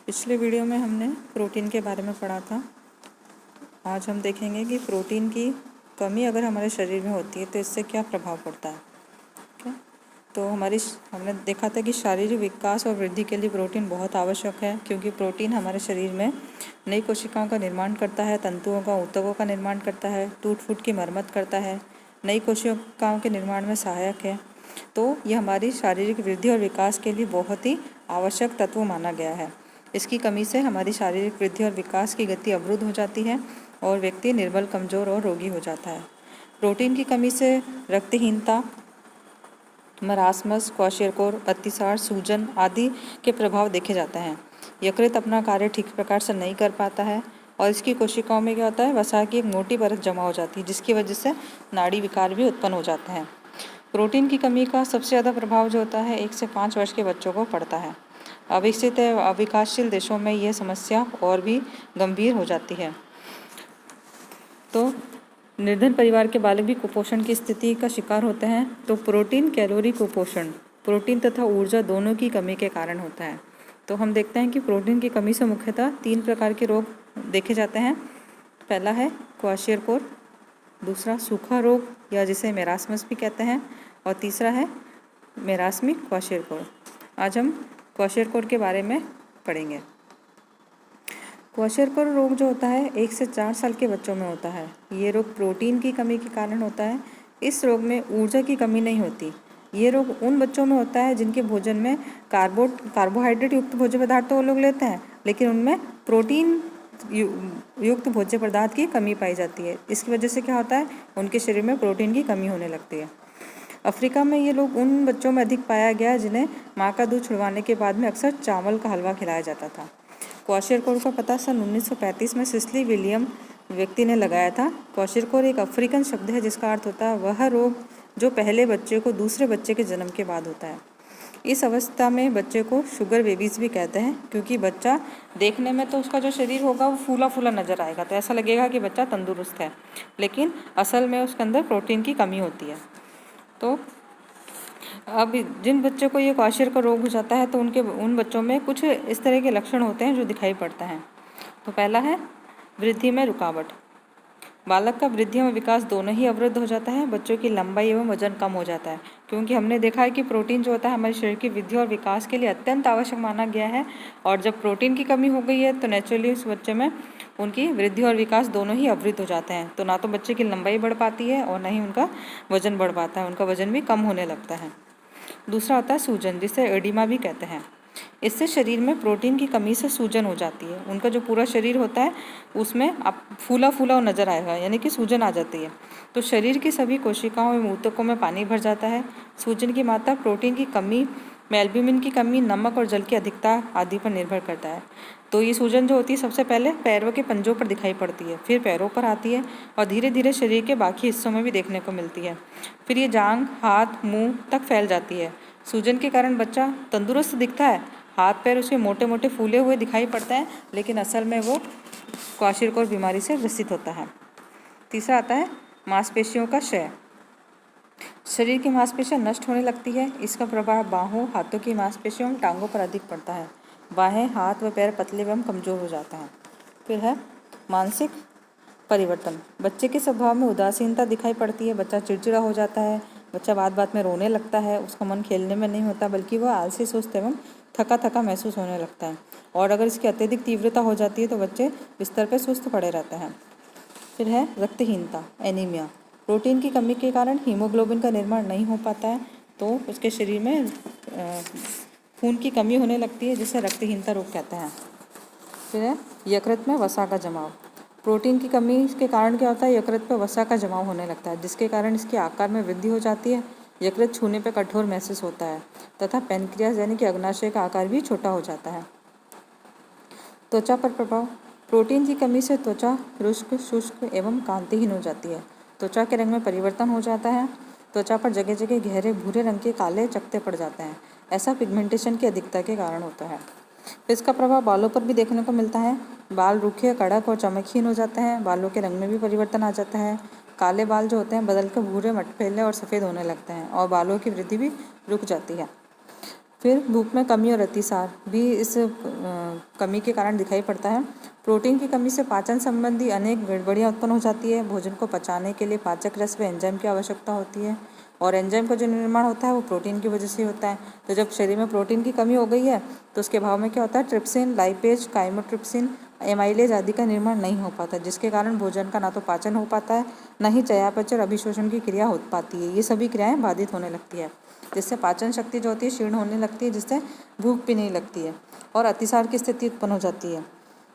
पिछले वीडियो में हमने प्रोटीन के बारे में पढ़ा था। आज हम देखेंगे कि प्रोटीन की कमी अगर हमारे शरीर में होती है तो इससे क्या प्रभाव पड़ता है। ठीक है, तो हमने देखा था कि शारीरिक विकास और वृद्धि के लिए प्रोटीन बहुत आवश्यक है, क्योंकि प्रोटीन हमारे शरीर में नई कोशिकाओं का निर्माण करता है, तंतुओं का ऊतकों का निर्माण करता है, टूट फूट की मरम्मत करता है, नई कोशिकाओं के निर्माण में सहायक है। तो यह हमारी शारीरिक वृद्धि और विकास के लिए बहुत ही आवश्यक तत्व माना गया है। इसकी कमी से हमारी शारीरिक वृद्धि और विकास की गति अवरुद्ध हो जाती है और व्यक्ति निर्बल, कमज़ोर और रोगी हो जाता है। प्रोटीन की कमी से रक्तहीनता, मरासमस, क्वाशियरकोर, अतिसार, सूजन आदि के प्रभाव देखे जाते हैं। यकृत अपना कार्य ठीक प्रकार से नहीं कर पाता है और इसकी कोशिकाओं में क्या होता है, वसा की एक मोटी परत जमा हो जाती है, जिसकी वजह से नाड़ी विकार भी उत्पन्न हो जाते हैं। प्रोटीन की कमी का सबसे ज़्यादा प्रभाव जो होता है 1 से 5 वर्ष के बच्चों को पड़ता है। अविकसित अविकासशील देशों में यह समस्या और भी गंभीर हो जाती है। तो निर्धन परिवार के बालक भी कुपोषण की स्थिति का शिकार होते हैं। तो प्रोटीन कैलोरी कुपोषण प्रोटीन तथा ऊर्जा दोनों की कमी के कारण होता है। तो हम देखते हैं कि प्रोटीन की कमी से मुख्यतः 3 प्रकार के रोग देखे जाते हैं। पहला है क्वाशियरकोर, दूसरा सूखा रोग या जिसे मेरास्मस भी कहते हैं, और तीसरा है मेरास्मिक क्वाशियरकोर। आज हम क्वाशियरकोर के बारे में पढ़ेंगे। क्वाशियरकोर रोग जो होता है 1 से 4 साल के बच्चों में होता है। ये रोग प्रोटीन की कमी के कारण होता है। इस रोग में ऊर्जा की कमी नहीं होती। ये रोग उन बच्चों में होता है जिनके भोजन में कार्बोहाइड्रेट युक्त भोज्य पदार्थ तो वो लोग लेते हैं, लेकिन उनमें प्रोटीन युक्त भोज्य पदार्थ की कमी पाई जाती है। इसकी वजह से क्या होता है, उनके शरीर में प्रोटीन की कमी होने लगती है। अफ्रीका में ये लोग उन बच्चों में अधिक पाया गया जिन्हें माँ का दूध छुड़वाने के बाद में अक्सर चावल का हलवा खिलाया जाता था। क्वाशियरकोर का पता सन 1935 में सिस्ली विलियम व्यक्ति ने लगाया था। क्वाशियरकोर एक अफ्रीकन शब्द है जिसका अर्थ होता है वह रोग जो पहले बच्चे को दूसरे बच्चे के जन्म के बाद होता है। इस अवस्था में बच्चे को शुगर बेबीज़ भी कहते हैं, क्योंकि बच्चा देखने में तो उसका जो शरीर होगा वो फूला फूला नज़र आएगा, तो ऐसा लगेगा कि बच्चा तंदुरुस्त है, लेकिन असल में उसके अंदर प्रोटीन की कमी होती है। तो अब जिन बच्चों को ये क्वाशियरकोर रोग हो जाता है तो उन बच्चों में कुछ इस तरह के लक्षण होते हैं जो दिखाई पड़ता है। तो पहला है वृद्धि में रुकावट। बालक का वृद्धि एवं विकास दोनों ही अवरुद्ध हो जाता है। बच्चों की लंबाई एवं वजन कम हो जाता है, क्योंकि हमने देखा है कि प्रोटीन जो होता है हमारे शरीर की वृद्धि और विकास के लिए अत्यंत आवश्यक माना गया है। और जब प्रोटीन की कमी हो गई है तो नेचुरली उस बच्चे में उनकी वृद्धि और विकास दोनों ही अवरुद्ध हो जाते हैं। तो ना तो बच्चे की लंबाई बढ़ पाती है और ना ही उनका वजन बढ़ पाता है, उनका वजन भी कम होने लगता है। दूसरा होता है सूजन, जिसे एडिमा भी कहते हैं। इससे शरीर में प्रोटीन की कमी से सूजन हो जाती है। उनका जो पूरा शरीर होता है उसमें अब फूला फूला नजर आएगा, यानी कि सूजन आ जाती है। तो शरीर की सभी कोशिकाओं एवं ऊतकों में पानी भर जाता है। सूजन की मात्रा प्रोटीन की कमी, एल्ब्यूमिन की कमी, नमक और जल की अधिकता आदि पर निर्भर करता है। तो ये सूजन जो होती है सबसे पहले पैरों के पंजों पर दिखाई पड़ती है, फिर पैरों पर आती है और धीरे धीरे शरीर के बाकी हिस्सों में भी देखने को मिलती है। फिर ये जांघ, हाथ, मुंह तक फैल जाती है। सूजन के कारण बच्चा तंदुरुस्त दिखता है, हाथ पैर उसके मोटे मोटे फूले हुए दिखाई पड़ते हैं, लेकिन असल में वो क्वाशियरकोर बीमारी से ग्रसित होता है। तीसरा आता है मांसपेशियों का क्षय। शरीर की मांसपेशियां नष्ट होने लगती है। इसका प्रभाव बाहों, हाथों की मांसपेशियों और टांगों पर अधिक पड़ता है। बाहें, हाथ व पैर पतले एवं कमजोर हो जाते हैं। फिर है मानसिक परिवर्तन। बच्चे के स्वभाव में उदासीनता दिखाई पड़ती है। बच्चा चिड़चिड़ा हो जाता है, बच्चा बात बात में रोने लगता है, उसका मन खेलने में नहीं होता बल्कि वह आलसी, सुस्त एवं थका थका महसूस होने लगता है। और अगर इसकी अत्यधिक तीव्रता हो जाती है तो बच्चे बिस्तर पर सुस्त पड़े रहते हैं। फिर है रक्तहीनता, एनीमिया। प्रोटीन की कमी के कारण हीमोग्लोबिन का निर्माण नहीं हो पाता है, तो उसके शरीर में खून की कमी होने लगती है, जिसे रक्तहीनता रोग कहते हैं। फिर है यकृत में वसा का जमाव। प्रोटीन की कमी के कारण क्या होता है, यकृत पर वसा का जमाव होने लगता है, जिसके कारण इसके आकार में वृद्धि हो जाती है। यकृत छूने पर कठोर महसूस होता है तथा पेनक्रियास यानी कि अग्नाशय का आकार भी छोटा हो जाता है। त्वचा पर प्रभाव। प्रोटीन की कमी से त्वचा रुष्क, शुष्क एवं कांतिहीन हो जाती है। त्वचा के रंग में परिवर्तन हो जाता है। त्वचा पर जगह जगह गहरे भूरे रंग के काले चकत्ते पड़ जाते हैं। ऐसा पिगमेंटेशन की अधिकता के कारण होता है। इसका प्रभाव बालों पर भी देखने को मिलता है। बाल रूखे, कड़क और चमकहीन हो जाते हैं। बालों के रंग में भी परिवर्तन आ जाता है। काले बाल जो होते हैं बदल कर भूरे, मटमैले और सफ़ेद होने लगते हैं और बालों की वृद्धि भी रुक जाती है। फिर भूख में कमी और अतिसार भी इस कमी के कारण दिखाई पड़ता है। प्रोटीन की कमी से पाचन संबंधी अनेक गड़बड़ियाँ उत्पन्न हो जाती है। भोजन को पचाने के लिए पाचक रस व एंजाइम की आवश्यकता होती है और एंजाइम का जो निर्माण होता है वो प्रोटीन की वजह से होता है। तो जब शरीर में प्रोटीन की कमी हो गई है तो उसके अभाव में क्या होता है, ट्रिप्सिन, लाइपेज, काइमोट्रिप्सिन, एमाइलेज आदि का निर्माण नहीं हो पाता, जिसके कारण भोजन का ना तो पाचन हो पाता है, न ही चयापचय और अभिशोषण की क्रिया हो पाती है। ये सभी क्रियाएं बाधित होने लगती है, जिससे पाचन शक्ति जो होती है क्षीण होने लगती है, जिससे भूख भी नहीं लगती है और अतिसार की स्थिति उत्पन्न हो जाती है।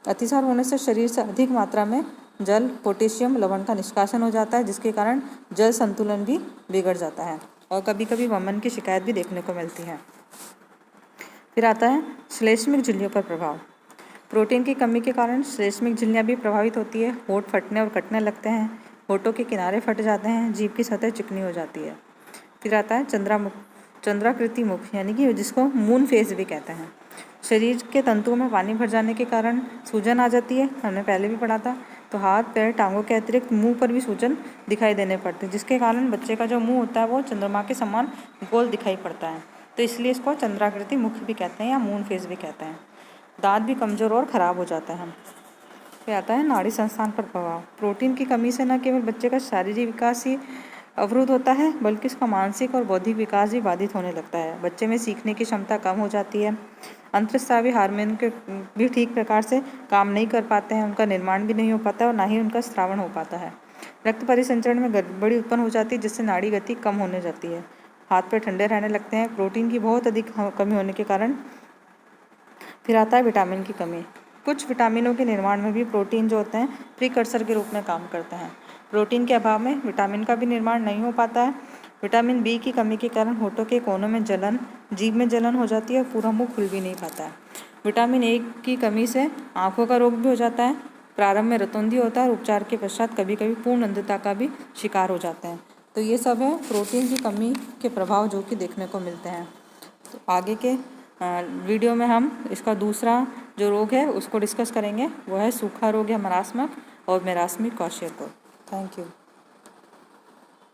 अतिसार होने से शरीर से अधिक मात्रा में जल, पोटेशियम, लवण का निष्कासन हो जाता है, जिसके कारण जल संतुलन भी बिगड़ जाता है और कभी कभी वमन की शिकायत भी देखने को मिलती है। फिर आता है श्लेष्मिक झिल्लियों पर प्रभाव। प्रोटीन की कमी के कारण श्लेष्मिक झिल्लियाँ भी प्रभावित होती है। होंठ फटने और कटने लगते हैं, होठों के किनारे फट जाते हैं, जीभ की सतह चिकनी हो जाती है। फिर आता है चंद्राकृति मुख, यानी कि जिसको मून फेस भी कहते हैं। शरीर के तंतुओं में पानी भर जाने के कारण सूजन आ जाती है, हमने पहले भी पढ़ा था। तो हाथ, पैर, टांगों के अतिरिक्त मुंह पर भी सूजन दिखाई देने पड़ते हैं, जिसके कारण बच्चे का जो मुंह होता है वो चंद्रमा के समान गोल दिखाई पड़ता है। तो इसलिए इसको चंद्राकृति मुख भी कहते हैं या मून फेस भी कहते हैं। दांत भी कमज़ोर और ख़राब हो जाते हैं। फिर आता है नाड़ी संस्थान पर प्रभाव। प्रोटीन की कमी से न केवल बच्चे का शारीरिक विकास ही अवरुद्ध होता है, बल्कि उसका मानसिक और बौद्धिक विकास भी बाधित होने लगता है। बच्चे में सीखने की क्षमता कम हो जाती है, अंतःस्रावी हार्मोन के भी ठीक प्रकार से काम नहीं कर पाते हैं, उनका निर्माण भी नहीं हो पाता है और ना ही उनका स्रावण हो पाता है। रक्त परिसंचरण में गड़बड़ी उत्पन्न हो जाती है, जिससे नाड़ी गति कम होने जाती है। हाथ पैर ठंडे रहने लगते हैं प्रोटीन की बहुत अधिक कमी होने के कारण। फिर आता है विटामिन की कमी। कुछ विटामिनों के निर्माण में भी प्रोटीन जो होते हैं प्रीकर्सर के रूप में काम करते हैं। प्रोटीन के अभाव में विटामिन का भी निर्माण नहीं हो पाता है। विटामिन बी की कमी के कारण होठों के कोनों में जलन, जीभ में जलन हो जाती है और पूरा मुंह खुल भी नहीं पाता है। विटामिन ए की कमी से आँखों का रोग भी हो जाता है। प्रारंभ में रतौंधी होता है और उपचार के पश्चात कभी कभी पूर्ण अंधता का भी शिकार हो जाते हैं। तो ये सब है प्रोटीन की कमी के प्रभाव जो कि देखने को मिलते हैं। तो आगे के वीडियो में हम इसका दूसरा जो रोग है उसको डिस्कस करेंगे, वो है सूखा रोग या मरासमक और मेरास्मिक क्वार्टियरकोड। Thank you.